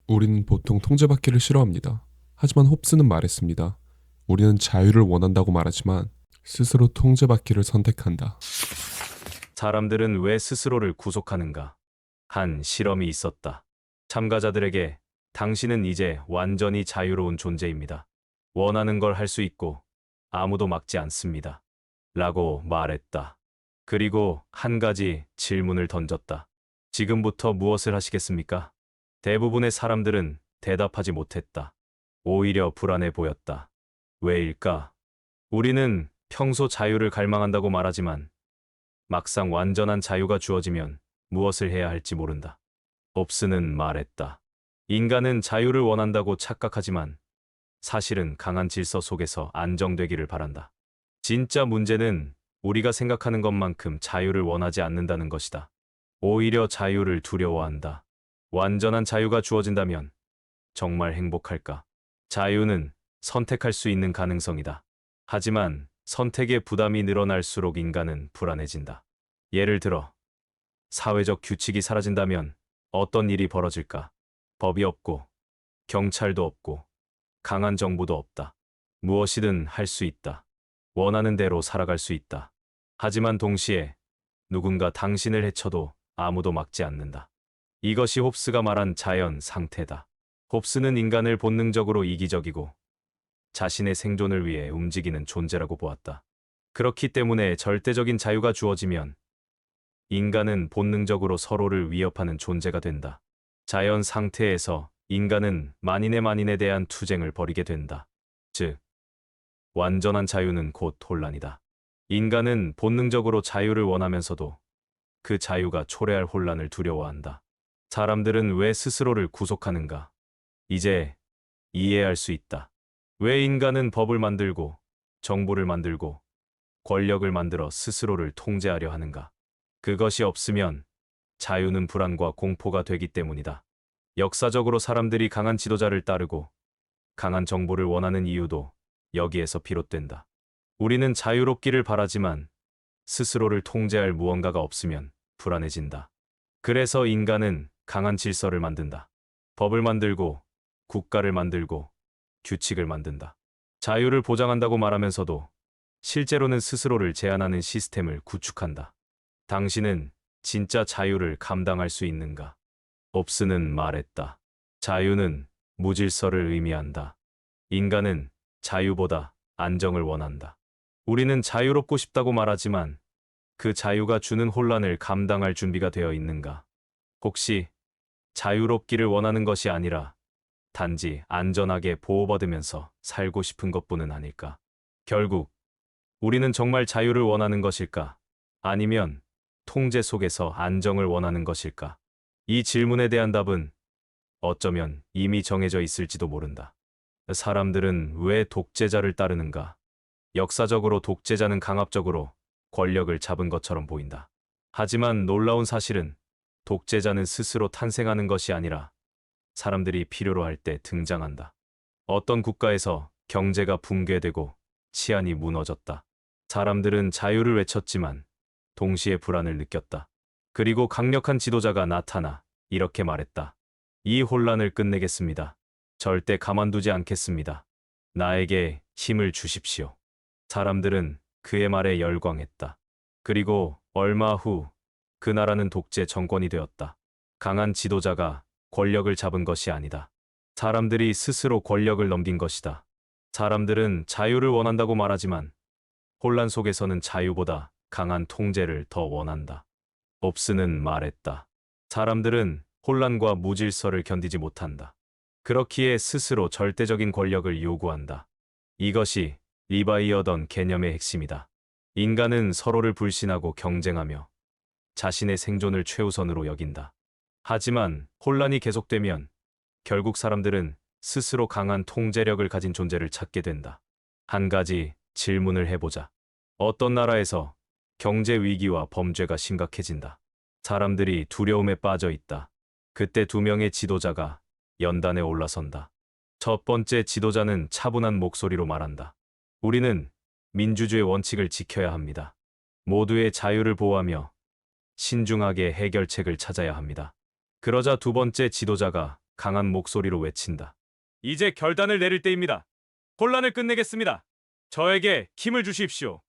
우리는 보통 통제받기를 싫어합니다. 하지만 홉스는 말했습니다. 우리는 자유를 원한다고 말하지만 스스로 통제받기를 선택한다. 사람들은 왜 스스로를 구속하는가? 한 실험이 있었다. 참가자들에게 당신은 이제 완전히 자유로운 존재입니다. 원하는 걸 할 수 있고 아무도 막지 않습니다. 라고 말했다. 그리고 한 가지 질문을 던졌다. 지금부터 무엇을 하시겠습니까? 대부분의 사람들은 대답하지 못했다. 오히려 불안해 보였다. 왜일까? 우리는 평소 자유를 갈망한다고 말하지만 막상 완전한 자유가 주어지면 무엇을 해야 할지 모른다. 홉스는 말했다. 인간은 자유를 원한다고 착각하지만 사실은 강한 질서 속에서 안정되기를 바란다. 진짜 문제는 우리가 생각하는 것만큼 자유를 원하지 않는다는 것이다. 오히려 자유를 두려워한다. 완전한 자유가 주어진다면 정말 행복할까? 자유는 선택할 수 있는 가능성이다. 하지만 선택의 부담이 늘어날수록 인간은 불안해진다. 예를 들어, 사회적 규칙이 사라진다면 어떤 일이 벌어질까? 법이 없고, 경찰도 없고, 강한 정부도 없다. 무엇이든 할 수 있다. 원하는 대로 살아갈 수 있다. 하지만 동시에 누군가 당신을 해쳐도 아무도 막지 않는다. 이것이 홉스가 말한 자연 상태다. 홉스는 인간을 본능적으로 이기적이고 자신의 생존을 위해 움직이는 존재라고 보았다. 그렇기 때문에 절대적인 자유가 주어지면 인간은 본능적으로 서로를 위협하는 존재가 된다. 자연 상태에서 인간은 만인에 대한 투쟁을 벌이게 된다. 즉, 완전한 자유는 곧 혼란이다. 인간은 본능적으로 자유를 원하면서도 그 자유가 초래할 혼란을 두려워한다. 사람들은 왜 스스로를 구속하는가? 이제 이해할 수 있다. 왜 인간은 법을 만들고, 정부를 만들고, 권력을 만들어 스스로를 통제하려 하는가? 그것이 없으면 자유는 불안과 공포가 되기 때문이다. 역사적으로 사람들이 강한 지도자를 따르고 강한 정보를 원하는 이유도 여기에서 비롯된다. 우리는 자유롭기를 바라지만 스스로를 통제할 무언가가 없으면 불안해진다. 그래서 인간은 강한 질서를 만든다. 법을 만들고, 국가를 만들고, 규칙을 만든다. 자유를 보장한다고 말하면서도 실제로는 스스로를 제한하는 시스템을 구축한다. 당신은 진짜 자유를 감당할 수 있는가? 홉스는 말했다. 자유는 무질서를 의미한다. 인간은 자유보다 안정을 원한다. 우리는 자유롭고 싶다고 말하지만 그 자유가 주는 혼란을 감당할 준비가 되어 있는가? 혹시 자유롭기를 원하는 것이 아니라 단지 안전하게 보호받으면서 살고 싶은 것뿐은 아닐까? 결국 우리는 정말 자유를 원하는 것일까? 아니면 통제 속에서 안정을 원하는 것일까? 이 질문에 대한 답은 어쩌면 이미 정해져 있을지도 모른다. 사람들은 왜 독재자를 따르는가? 역사적으로 독재자는 강압적으로 권력을 잡은 것처럼 보인다. 하지만 놀라운 사실은 독재자는 스스로 탄생하는 것이 아니라 사람들이 필요로 할 때 등장한다. 어떤 국가에서 경제가 붕괴되고 치안이 무너졌다. 사람들은 자유를 외쳤지만 동시에 불안을 느꼈다. 그리고 강력한 지도자가 나타나 이렇게 말했다. 이 혼란을 끝내겠습니다. 절대 가만두지 않겠습니다. 나에게 힘을 주십시오. 사람들은 그의 말에 열광했다. 그리고 얼마 후 그 나라는 독재 정권이 되었다. 강한 지도자가 권력을 잡은 것이 아니다. 사람들이 스스로 권력을 넘긴 것이다. 사람들은 자유를 원한다고 말하지만 혼란 속에서는 자유보다 강한 통제를 더 원한다. 홉스는 말했다. 사람들은 혼란과 무질서를 견디지 못한다. 그렇기에 스스로 절대적인 권력을 요구한다. 이것이 리바이어던 개념의 핵심이다. 인간은 서로를 불신하고 경쟁하며 자신의 생존을 최우선으로 여긴다. 하지만 혼란이 계속되면 결국 사람들은 스스로 강한 통제력을 가진 존재를 찾게 된다. 한 가지 질문을 해보자. 어떤 나라에서 경제 위기와 범죄가 심각해진다. 사람들이 두려움에 빠져 있다. 그때 두 명의 지도자가 연단에 올라선다. 첫 번째 지도자는 차분한 목소리로 말한다. 우리는 민주주의 원칙을 지켜야 합니다. 모두의 자유를 보호하며 신중하게 해결책을 찾아야 합니다. 그러자 두 번째 지도자가 강한 목소리로 외친다. 이제 결단을 내릴 때입니다. 혼란을 끝내겠습니다. 저에게 힘을 주십시오.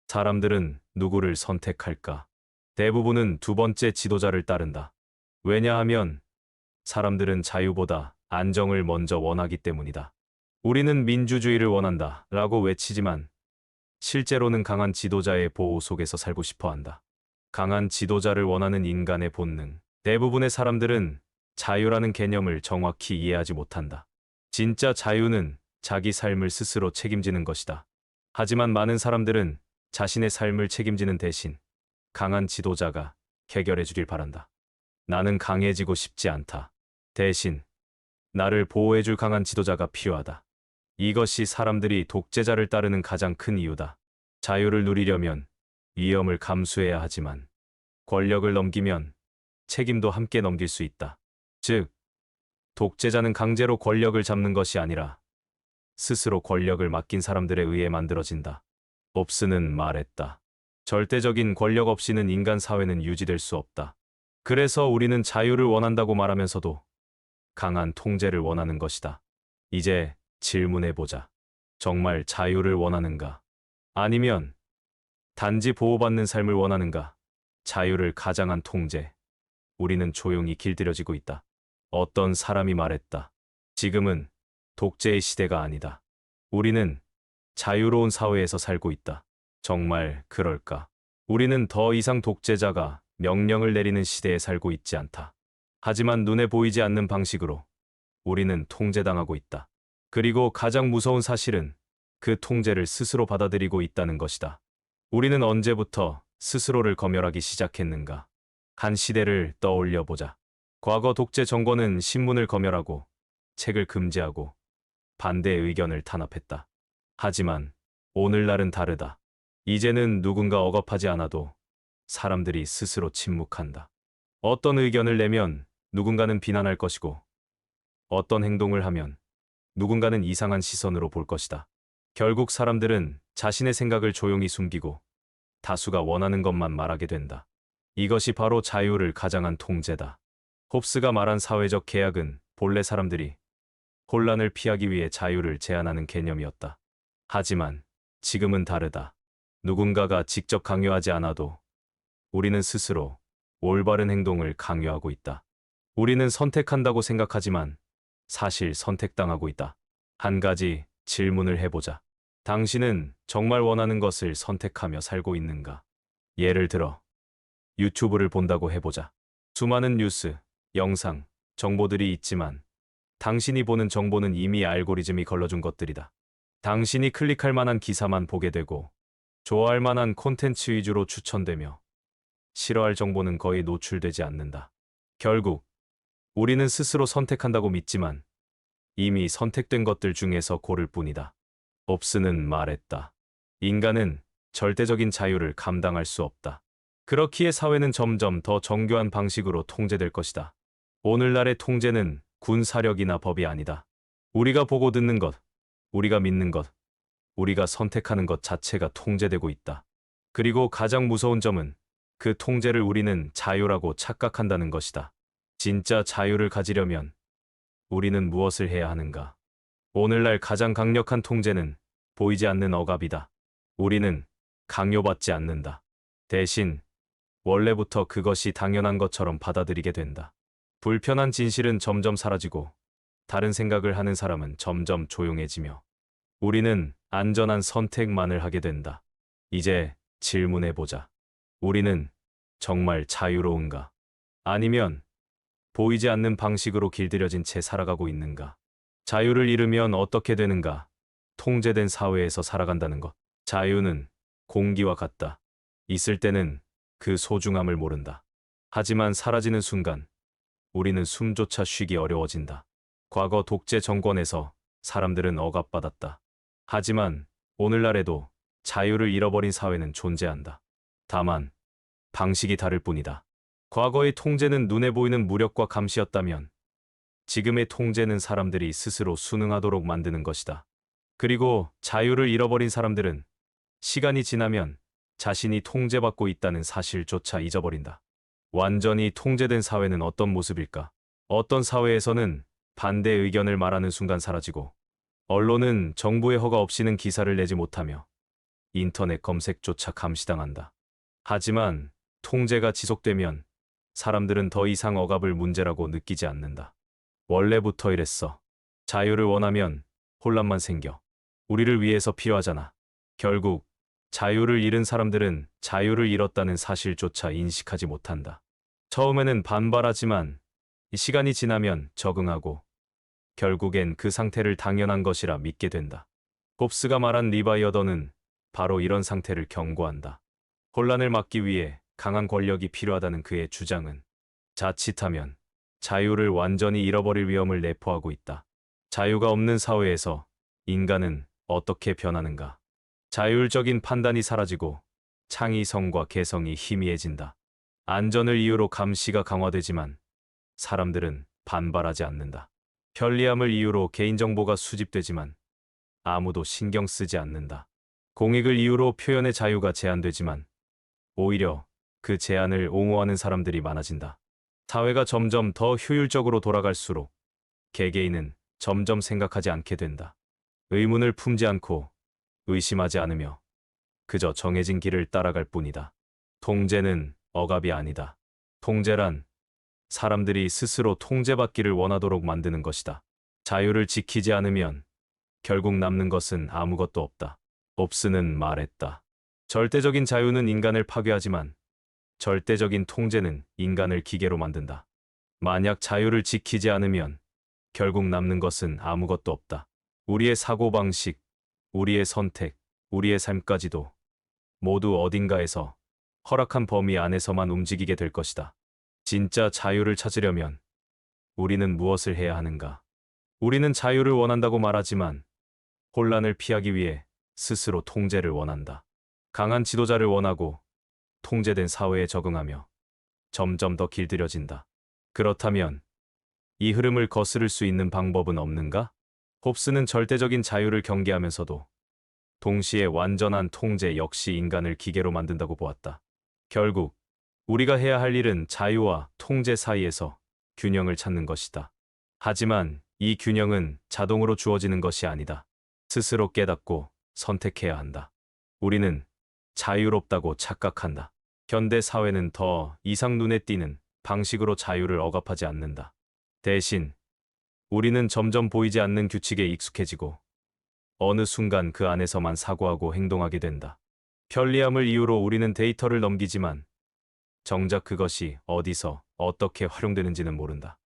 사람들은 누구를 선택할까? 대부분은 두 번째 지도자를 따른다. 왜냐하면 사람들은 자유보다 안정을 먼저 원하기 때문이다. 우리는 민주주의를 원한다 라고 외치지만 실제로는 강한 지도자의 보호 속에서 살고 싶어 한다. 강한 지도자를 원하는 인간의 본능. 대부분의 사람들은 자유라는 개념을 정확히 이해하지 못한다. 진짜 자유는 자기 삶을 스스로 책임지는 것이다. 하지만 많은 사람들은 자신의 삶을 책임지는 대신 강한 지도자가 해결해 주길 바란다. 나는 강해지고 싶지 않다. 대신 나를 보호해 줄 강한 지도자가 필요하다. 이것이 사람들이 독재자를 따르는 가장 큰 이유다. 자유를 누리려면 위험을 감수해야 하지만 권력을 넘기면 책임도 함께 넘길 수 있다. 즉, 독재자는 강제로 권력을 잡는 것이 아니라 스스로 권력을 맡긴 사람들에 의해 만들어진다. 홉스는 말했다. 절대적인 권력 없이는 인간 사회는 유지될 수 없다. 그래서 우리는 자유를 원한다고 말하면서도 강한 통제를 원하는 것이다. 이제 질문해보자. 정말 자유를 원하는가? 아니면 단지 보호받는 삶을 원하는가? 자유를 가장한 통제. 우리는 조용히 길들여지고 있다. 어떤 사람이 말했다. 지금은 독재의 시대가 아니다. 우리는 자유로운 사회에서 살고 있다. 정말 그럴까? 우리는 더 이상 독재자가 명령을 내리는 시대에 살고 있지 않다. 하지만 눈에 보이지 않는 방식으로 우리는 통제당하고 있다. 그리고 가장 무서운 사실은 그 통제를 스스로 받아들이고 있다는 것이다. 우리는 언제부터 스스로를 검열하기 시작했는가? 한 시대를 떠올려 보자. 과거 독재 정권은 신문을 검열하고 책을 금지하고 반대의 의견을 탄압했다. 하지만 오늘날은 다르다. 이제는 누군가 억압하지 않아도 사람들이 스스로 침묵한다. 어떤 의견을 내면 누군가는 비난할 것이고 어떤 행동을 하면 누군가는 이상한 시선으로 볼 것이다. 결국 사람들은 자신의 생각을 조용히 숨기고 다수가 원하는 것만 말하게 된다. 이것이 바로 자유를 가장한 통제다. 홉스가 말한 사회적 계약은 본래 사람들이 혼란을 피하기 위해 자유를 제한하는 개념이었다. 하지만 지금은 다르다. 누군가가 직접 강요하지 않아도 우리는 스스로 올바른 행동을 강요하고 있다. 우리는 선택한다고 생각하지만 사실 선택당하고 있다. 한 가지 질문을 해보자. 당신은 정말 원하는 것을 선택하며 살고 있는가? 예를 들어 유튜브를 본다고 해보자. 수많은 뉴스, 영상, 정보들이 있지만 당신이 보는 정보는 이미 알고리즘이 걸러준 것들이다. 당신이 클릭할 만한 기사만 보게 되고 좋아할 만한 콘텐츠 위주로 추천되며 싫어할 정보는 거의 노출되지 않는다. 결국 우리는 스스로 선택한다고 믿지만 이미 선택된 것들 중에서 고를 뿐이다. 홉스는 말했다. 인간은 절대적인 자유를 감당할 수 없다. 그렇기에 사회는 점점 더 정교한 방식으로 통제될 것이다. 오늘날의 통제는 군사력이나 법이 아니다. 우리가 보고 듣는 것, 우리가 믿는 것, 우리가 선택하는 것 자체가 통제되고 있다. 그리고 가장 무서운 점은 그 통제를 우리는 자유라고 착각한다는 것이다. 진짜 자유를 가지려면 우리는 무엇을 해야 하는가? 오늘날 가장 강력한 통제는 보이지 않는 억압이다. 우리는 강요받지 않는다. 대신 원래부터 그것이 당연한 것처럼 받아들이게 된다. 불편한 진실은 점점 사라지고 다른 생각을 하는 사람은 점점 조용해지며 우리는 안전한 선택만을 하게 된다. 이제 질문해보자. 우리는 정말 자유로운가? 아니면 보이지 않는 방식으로 길들여진 채 살아가고 있는가? 자유를 잃으면 어떻게 되는가? 통제된 사회에서 살아간다는 것. 자유는 공기와 같다. 있을 때는 그 소중함을 모른다. 하지만 사라지는 순간 우리는 숨조차 쉬기 어려워진다. 과거 독재 정권에서 사람들은 억압받았다. 하지만 오늘날에도 자유를 잃어버린 사회는 존재한다. 다만 방식이 다를 뿐이다. 과거의 통제는 눈에 보이는 무력과 감시였다면 지금의 통제는 사람들이 스스로 순응하도록 만드는 것이다. 그리고 자유를 잃어버린 사람들은 시간이 지나면 자신이 통제받고 있다는 사실조차 잊어버린다. 완전히 통제된 사회는 어떤 모습일까? 어떤 사회에서는 반대 의견을 말하는 순간 사라지고 언론은 정부의 허가 없이는 기사를 내지 못하며 인터넷 검색조차 감시당한다. 하지만 통제가 지속되면 사람들은 더 이상 억압을 문제라고 느끼지 않는다. 원래부터 이랬어. 자유를 원하면 혼란만 생겨. 우리를 위해서 필요하잖아. 결국 자유를 잃은 사람들은 자유를 잃었다는 사실조차 인식하지 못한다. 처음에는 반발하지만 이 시간이 지나면 적응하고 결국엔 그 상태를 당연한 것이라 믿게 된다. 홉스가 말한 리바이어던은 바로 이런 상태를 경고한다. 혼란을 막기 위해 강한 권력이 필요하다는 그의 주장은 자칫하면 자유를 완전히 잃어버릴 위험을 내포하고 있다. 자유가 없는 사회에서 인간은 어떻게 변하는가? 자율적인 판단이 사라지고 창의성과 개성이 희미해진다. 안전을 이유로 감시가 강화되지만 사람들은 반발하지 않는다. 편리함을 이유로 개인정보가 수집되지만 아무도 신경 쓰지 않는다. 공익을 이유로 표현의 자유가 제한되지만 오히려 그 제한을 옹호하는 사람들이 많아진다. 사회가 점점 더 효율적으로 돌아갈수록 개개인은 점점 생각하지 않게 된다. 의문을 품지 않고 의심하지 않으며 그저 정해진 길을 따라갈 뿐이다. 통제는 억압이 아니다. 통제란 사람들이 스스로 통제받기를 원하도록 만드는 것이다. 자유를 지키지 않으면 결국 남는 것은 아무것도 없다. 홉스는 말했다. 절대적인 자유는 인간을 파괴하지만 절대적인 통제는 인간을 기계로 만든다. 만약 자유를 지키지 않으면 결국 남는 것은 아무것도 없다. 우리의 사고방식, 우리의 선택, 우리의 삶까지도 모두 어딘가에서 허락한 범위 안에서만 움직이게 될 것이다. 진짜 자유를 찾으려면 우리는 무엇을 해야 하는가? 우리는 자유를 원한다고 말하지만 혼란을 피하기 위해 스스로 통제를 원한다. 강한 지도자를 원하고 통제된 사회에 적응하며 점점 더 길들여진다. 그렇다면 이 흐름을 거스를 수 있는 방법은 없는가? 홉스는 절대적인 자유를 경계하면서도 동시에 완전한 통제 역시 인간을 기계로 만든다고 보았다. 결국 우리가 해야 할 일은 자유와 통제 사이에서 균형을 찾는 것이다. 하지만 이 균형은 자동으로 주어지는 것이 아니다. 스스로 깨닫고 선택해야 한다. 우리는 자유롭다고 착각한다. 현대 사회는 더 이상 눈에 띄는 방식으로 자유를 억압하지 않는다. 대신 우리는 점점 보이지 않는 규칙에 익숙해지고 어느 순간 그 안에서만 사고하고 행동하게 된다. 편리함을 이유로 우리는 데이터를 넘기지만 정작 그것이 어디서 어떻게 활용되는지는 모른다.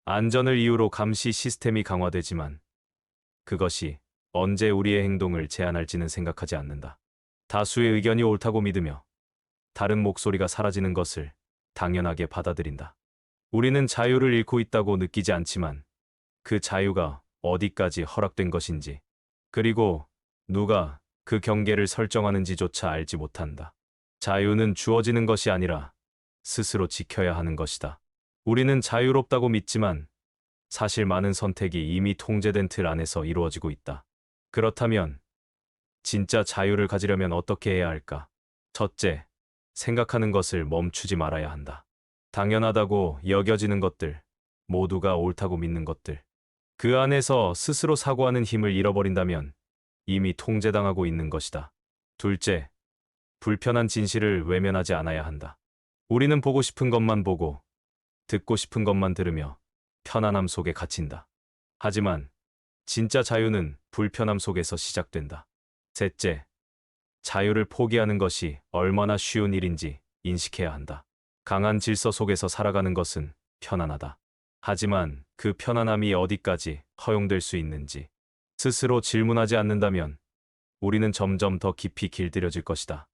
안전을 이유로 감시 시스템이 강화되지만 그것이 언제 우리의 행동을 제한할지는 생각하지 않는다. 다수의 의견이 옳다고 믿으며 다른 목소리가 사라지는 것을 당연하게 받아들인다. 우리는 자유를 잃고 있다고 느끼지 않지만 그 자유가 어디까지 허락된 것인지 그리고 누가 그 경계를 설정하는지조차 알지 못한다. 자유는 주어지는 것이 아니라 스스로 지켜야 하는 것이다. 우리는 자유롭다고 믿지만 사실 많은 선택이 이미 통제된 틀 안에서 이루어지고 있다. 그렇다면 진짜 자유를 가지려면 어떻게 해야 할까? 첫째, 생각하는 것을 멈추지 말아야 한다. 당연하다고 여겨지는 것들, 모두가 옳다고 믿는 것들, 그 안에서 스스로 사고하는 힘을 잃어버린다면 이미 통제당하고 있는 것이다. 둘째, 불편한 진실을 외면하지 않아야 한다. 우리는 보고 싶은 것만 보고 듣고 싶은 것만 들으며 편안함 속에 갇힌다. 하지만 진짜 자유는 불편함 속에서 시작된다. 셋째, 자유를 포기하는 것이 얼마나 쉬운 일인지 인식해야 한다. 강한 질서 속에서 살아가는 것은 편안하다. 하지만 그 편안함이 어디까지 허용될 수 있는지 스스로 질문하지 않는다면 우리는 점점 더 깊이 길들여질 것이다.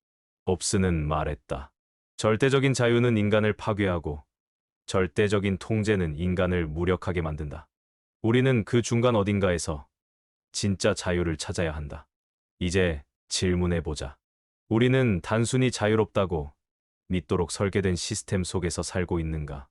홉스는 말했다. 절대적인 자유는 인간을 파괴하고 절대적인 통제는 인간을 무력하게 만든다. 우리는 그 중간 어딘가에서 진짜 자유를 찾아야 한다. 이제 질문해보자. 우리는 단순히 자유롭다고 믿도록 설계된 시스템 속에서 살고 있는가?